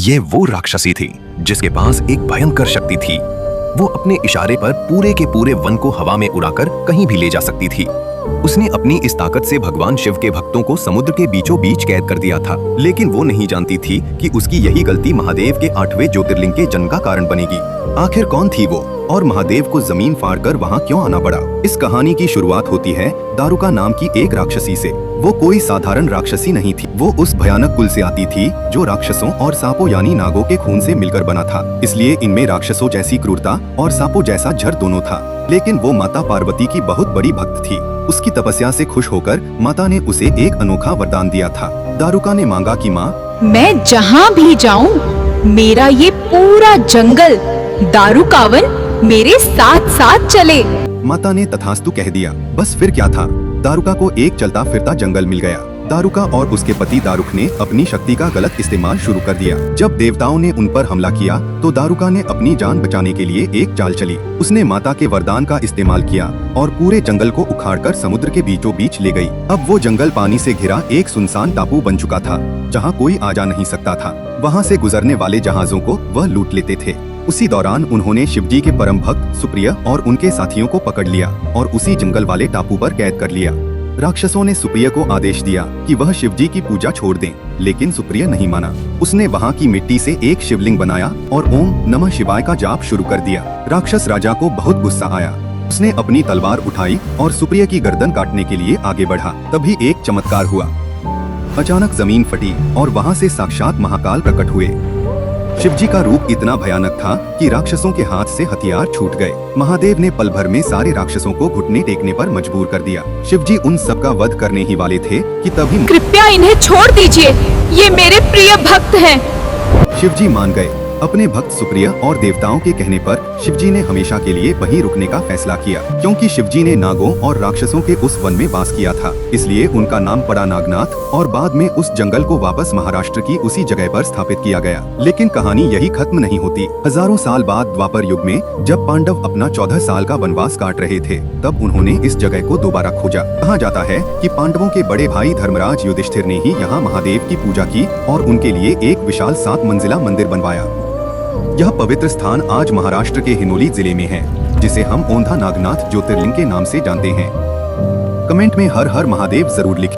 ये वो राक्षसी थी जिसके पास एक भयंकर शक्ति थी। वो अपने इशारे पर पूरे के पूरे वन को हवा में उड़ाकर कहीं भी ले जा सकती थी। उसने अपनी इस ताकत से भगवान शिव के भक्तों को समुद्र के बीचों बीच कैद कर दिया था, लेकिन वो नहीं जानती थी कि उसकी यही गलती महादेव के 8वें ज्योतिर्लिंग के जन्म का कारण बनेगी। आखिर कौन थी वो और महादेव को जमीन फाड़कर वहाँ क्यों आना पड़ा? इस कहानी की शुरुआत होती है दारुका नाम की एक राक्षसी से। वो कोई साधारण राक्षसी नहीं थी, वो उस भयानक कुल से आती थी जो राक्षसों और सांपों यानी नागों के खून से मिलकर बना था। इसलिए इनमें राक्षसों जैसी क्रूरता और सांपों जैसा झर दोनों था। लेकिन वो माता पार्वती की बहुत बड़ी भक्त थी। उसकी तपस्या से खुश होकर माता ने उसे एक अनोखा वरदान दिया था। दारुका ने मांगा कि माँ, मैं जहाँ भी जाऊँ मेरा ये पूरा जंगल दारुकावन मेरे साथ साथ चले। माता ने तथास्तु कह दिया। बस फिर क्या था, दारुका को एक चलता फिरता जंगल मिल गया। दारुका और उसके पति दारुक ने अपनी शक्ति का गलत इस्तेमाल शुरू कर दिया। जब देवताओं ने उन पर हमला किया तो दारुका ने अपनी जान बचाने के लिए एक चाल चली। उसने माता के वरदान का इस्तेमाल किया और पूरे जंगल को उखाड़कर समुद्र के बीचों बीच ले गई। अब वो जंगल पानी से घिरा एक सुनसान टापू बन चुका था जहाँ कोई आ जा नहीं सकता था। वहाँ से गुजरने वाले जहाजों को वह लूट लेते थे। उसी दौरान उन्होंने शिवजी के परम भक्त सुप्रिय और उनके साथियों को पकड़ लिया और उसी जंगल वाले टापू पर कैद कर लिया। राक्षसों ने सुप्रिय को आदेश दिया कि वह शिवजी की पूजा छोड़ दें, लेकिन सुप्रिय नहीं माना। उसने वहाँ की मिट्टी से एक शिवलिंग बनाया और ओम नमः शिवाय का जाप शुरू कर दिया। राक्षस राजा को बहुत गुस्सा आया। उसने अपनी तलवार उठाई और सुप्रिय की गर्दन काटने के लिए आगे बढ़ा। तभी एक चमत्कार हुआ। अचानक जमीन फटी और वहाँ से साक्षात महाकाल प्रकट हुए। शिवजी का रूप इतना भयानक था कि राक्षसों के हाथ से हथियार छूट गए। महादेव ने पल भर में सारे राक्षसों को घुटने टेकने पर मजबूर कर दिया। शिवजी उन सब का वध करने ही वाले थे कि तभी कृपया इन्हें छोड़ दीजिए, ये मेरे प्रिय भक्त हैं। शिवजी मान गए। अपने भक्त सुप्रिय और देवताओं के कहने पर शिवजी ने हमेशा के लिए वहीं रुकने का फैसला किया। क्योंकि शिवजी ने नागों और राक्षसों के उस वन में वास किया था, इसलिए उनका नाम पड़ा नागनाथ और बाद में उस जंगल को वापस महाराष्ट्र की उसी जगह पर स्थापित किया गया। लेकिन कहानी यही खत्म नहीं होती। हजारों साल बाद द्वापर युग में जब पांडव अपना 14 साल का वनवास काट रहे थे, तब उन्होंने इस जगह को दोबारा खोजा। कहा जाता है कि पांडवों के बड़े भाई धर्मराज युधिष्ठिर ने ही यहाँ महादेव की पूजा की और उनके लिए एक विशाल 7 मंजिला मंदिर बनवाया। यह पवित्र स्थान आज महाराष्ट्र के हिनोली जिले में है, जिसे हम ओंधा नागनाथ ज्योतिर्लिंग के नाम से जानते हैं। कमेंट में हर हर महादेव जरूर लिखें।